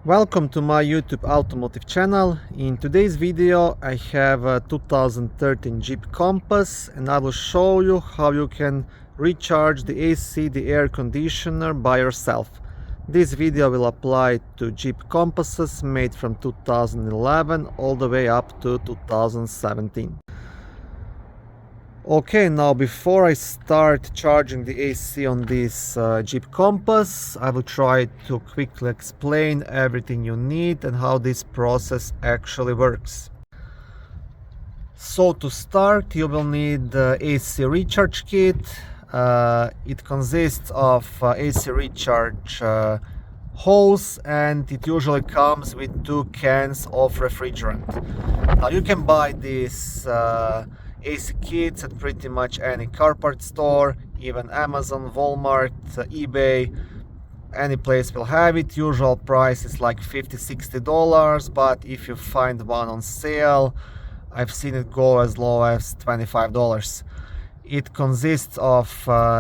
Welcome to my YouTube automotive channel. In today's video I have a 2013 Jeep Compass and I will show you how you can recharge the AC, the air conditioner by yourself. This video will apply to Jeep Compasses made from 2011 all the way up to 2017. Okay, now before I start charging the AC on this Jeep Compass, I will try to quickly explain everything you need and how this process actually works. So to start, you will need the AC recharge kit. It consists of AC recharge hose, and it usually comes with 2 cans of refrigerant. Now you can buy this AC kits at pretty much any car part store, even Amazon, Walmart, eBay, any place will have it. Usual price is like $50-$60, but if you find one on sale, I've seen it go as low as $25. It consists of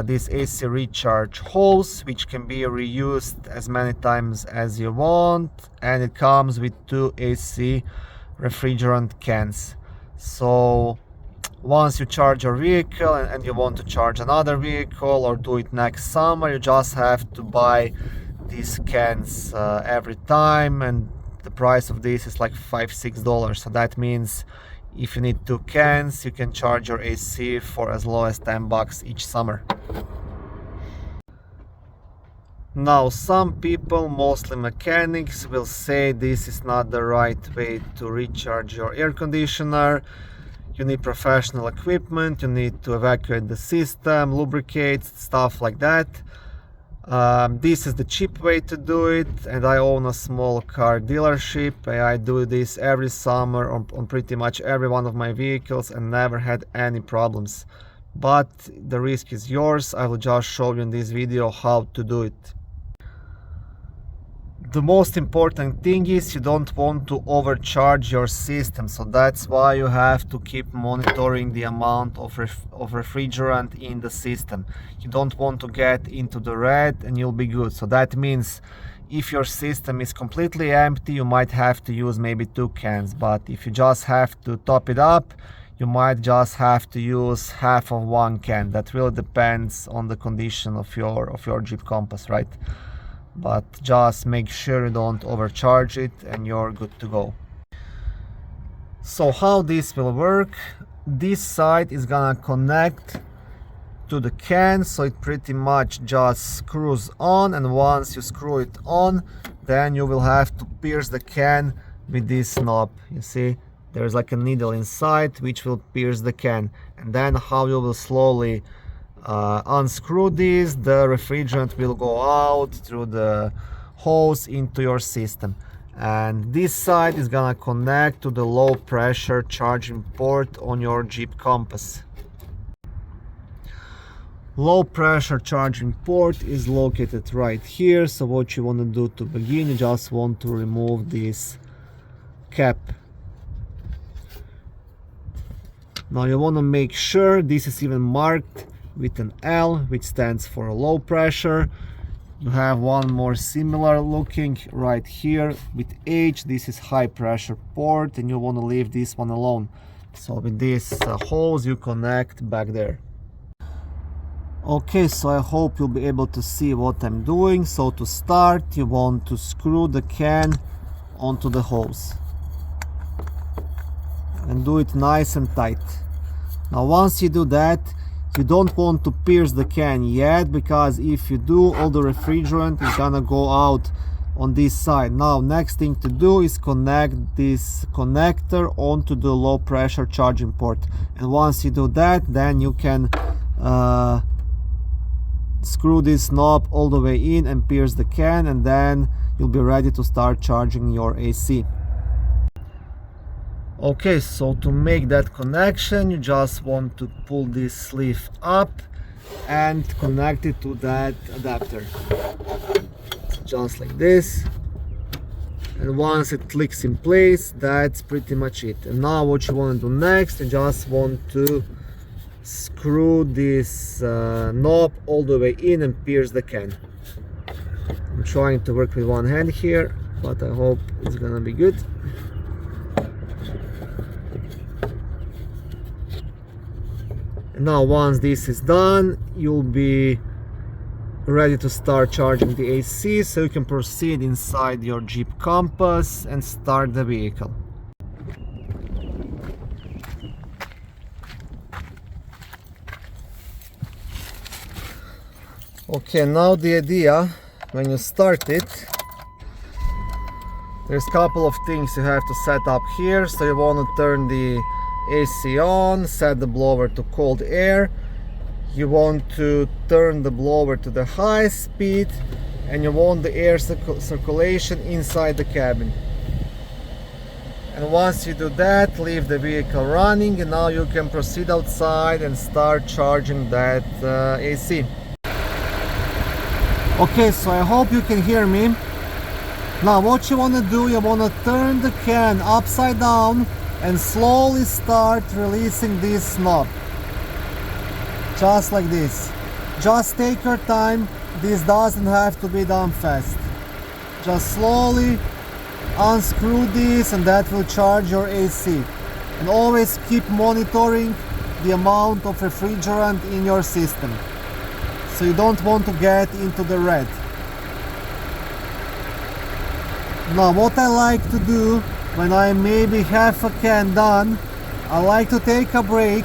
this AC recharge hose, which can be reused as many times as you want, and it comes with 2 AC refrigerant cans. So once you charge your vehicle and you want to charge another vehicle or do it next summer, you just have to buy these cans every time, and the price of this is like $5-$6. So that means if you need 2 cans, you can charge your AC for as low as $10 each summer. Now, some people, mostly mechanics, will say this is not the right way to recharge your air conditioner. You need professional equipment, you need to evacuate the system, lubricate, stuff like that. This is the cheap way to do it, and I own a small car dealership. I do this every summer on pretty much every one of my vehicles and never had any problems. But the risk is yours. I will just show you in this video how to do it. The most important thing is you don't want to overcharge your system, so that's why you have to keep monitoring the amount of refrigerant in the system. You don't want to get into the red and you'll be good. So that means if your system is completely empty, you might have to use maybe 2 cans, but if you just have to top it up, you might just have to use half of 1 can. That really depends on the condition of your Jeep Compass, right? But just make sure you don't overcharge it and you're good to go. So how this will work: this side is gonna connect to the can, so it pretty much just screws on, and once you screw it on, then you will have to pierce the can with this knob. You see there's like a needle inside which will pierce the can, and then how you will slowly unscrew this, the refrigerant will go out through the hose into your system, and this side is gonna connect to the low pressure charging port on your Jeep Compass. Low pressure charging port is located right here. So what you want to do to begin, you just want to remove this cap. Now you want to make sure this is even marked with an L, which stands for low pressure. You have one more similar looking right here with H. This is high pressure port, and you want to leave this one alone. So with this hose you connect back there. Okay, so I hope you'll be able to see what I'm doing. So to start, you want to screw the can onto the hose and do it nice and tight. Now once you do that, you don't want to pierce the can yet, because if you do, all the refrigerant is gonna go out on this side. Now next thing to do is connect this connector onto the low pressure charging port, and once you do that, then you can screw this knob all the way in and pierce the can, and then you'll be ready to start charging your AC. Okay, so to make that connection, you just want to pull this sleeve up and connect it to that adapter, just like this. And once it clicks in place, that's pretty much it. And now what you want to do next, you just want to screw this knob all the way in and pierce the can. I'm trying to work with one hand here. but I hope it's gonna be good. And now once this is done, you'll be ready to start charging the AC, so you can proceed inside your Jeep Compass and start the vehicle. Okay, now the idea, when you start it, there's a couple of things you have to set up here. So you want to turn the AC on, set the blower to cold air. You want to turn the blower to the highest speed, and you want the air circulation inside the cabin. And once you do that, leave the vehicle running, and now you can proceed outside and start charging that AC. Okay, so I hope you can hear me. Now what you want to do, you want to turn the can upside down and slowly start releasing this knob. Just like this. Just take your time. This doesn't have to be done fast. Just slowly unscrew this, and that will charge your AC. And always keep monitoring the amount of refrigerant in your system, so you don't want to get into the red. Now what I like to do when I maybe half a can done, I like to take a break,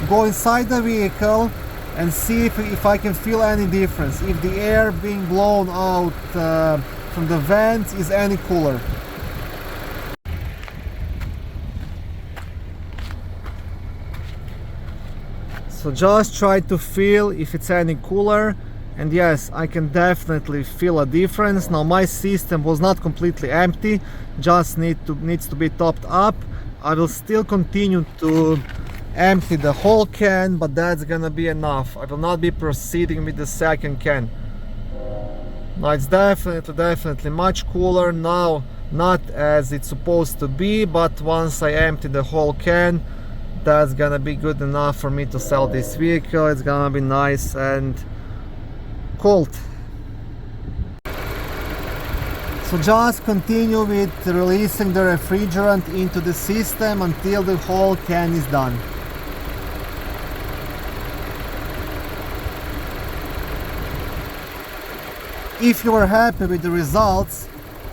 go inside the vehicle and see if I can feel any difference, if the air being blown out from the vents is any cooler. So just try to feel if it's any cooler, and yes, I can definitely feel a difference. Now my system was not completely empty, just needs to be topped up. I will still continue to empty the whole can, but that's gonna be enough. I will not be proceeding with the second can. Now it's definitely much cooler now, not as it's supposed to be, but once I empty the whole can, that's gonna be good enough for me to sell this vehicle. It's gonna be nice and cold. So just continue with releasing the refrigerant into the system until the whole can is done. If you are happy with the results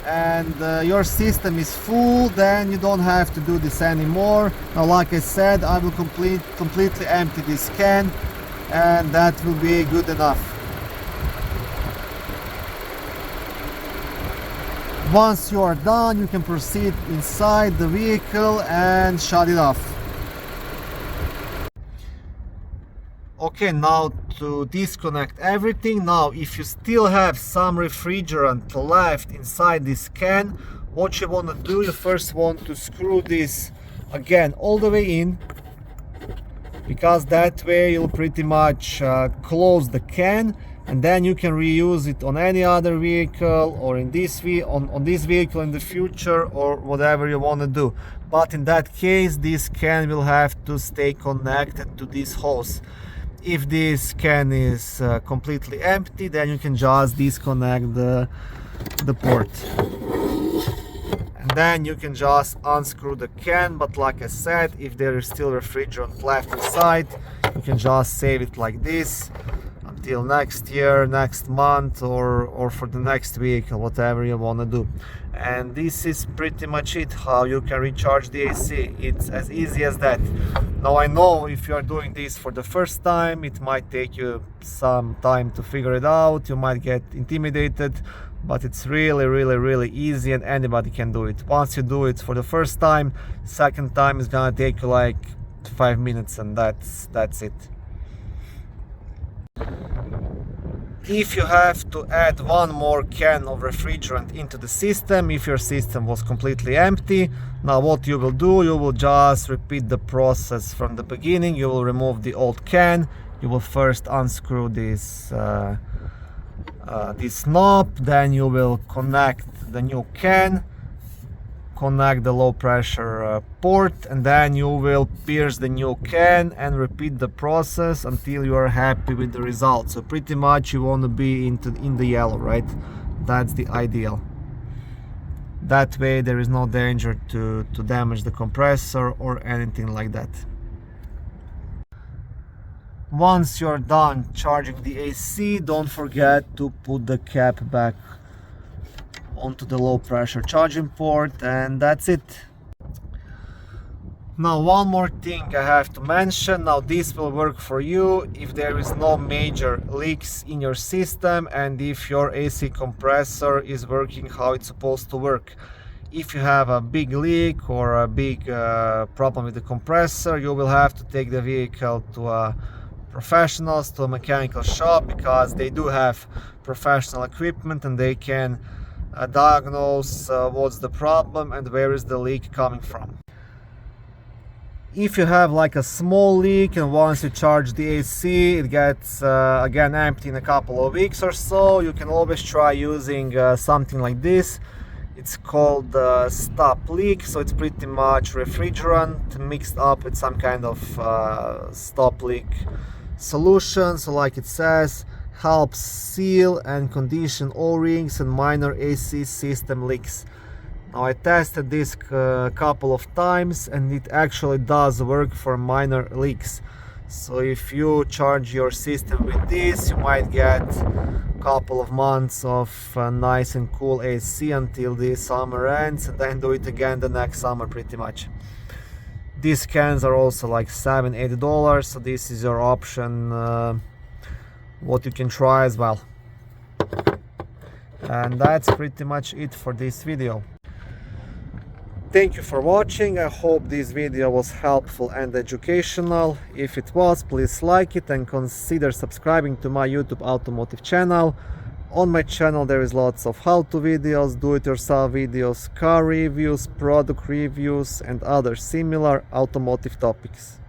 and your system is full, then you don't have to do this anymore. Now, like I said, I will completely empty this can, and that will be good enough. Once you are done, you can proceed inside the vehicle and shut it off. Okay, now to disconnect everything. Now if you still have some refrigerant left inside this can, what you want to do, you first want to screw this again all the way in, because that way you'll pretty much close the can, and then you can reuse it on any other vehicle, or in this on this vehicle in the future, or whatever you want to do. But in that case, this can will have to stay connected to this hose. If this can is completely empty, then you can just disconnect the port, and then you can just unscrew the can. But like I said, if there is still refrigerant left inside, you can just save it like this until next year, next month, or for the next vehicle, whatever you want to do. And this is pretty much it, how you can recharge the AC. It's as easy as that. Now I know if you are doing this for the first time, it might take you some time to figure it out, you might get intimidated, but it's really easy, and anybody can do it. Once you do it for the first time, second time is gonna take you like 5 minutes, and that's it. If you have to add one more can of refrigerant into the system, if your system was completely empty, now what you will do, you will just repeat the process from the beginning. You will remove the old can, you will first unscrew this knob, then you will connect the new can, connect the low pressure port, and then you will pierce the new can and repeat the process until you are happy with the result. So pretty much you want to be in the yellow, right? That's the ideal. That way there is no danger to damage the compressor or anything like that. Once you're done charging the AC, don't forget to put the cap back onto the low pressure charging port, and that's it. Now one more thing I have to mention. Now this will work for you if there is no major leaks in your system and if your AC compressor is working how it's supposed to work. If you have a big leak or a big problem with the compressor, you will have to take the vehicle to professionals, to a mechanical shop, because they do have professional equipment and they can diagnose what's the problem and where is the leak coming from. If you have like a small leak and once you charge the AC it gets again empty in a couple of weeks or so, you can always try using something like this. It's called stop leak, so it's pretty much refrigerant mixed up with some kind of stop leak solution. So like it says, helps seal and condition O-rings and minor AC system leaks. Now I tested this a couple of times and it actually does work for minor leaks. So if you charge your system with this, you might get a couple of months of nice and cool AC until the summer ends, and then do it again the next summer pretty much. These cans are also like $7-8, so this is your option, what you can try as well. And that's pretty much it for this video. Thank you for watching. I hope this video was helpful and educational. If it was, please like it and consider subscribing to my YouTube automotive channel. On my channel there is lots of how-to videos, do-it-yourself videos, car reviews, product reviews and other similar automotive topics.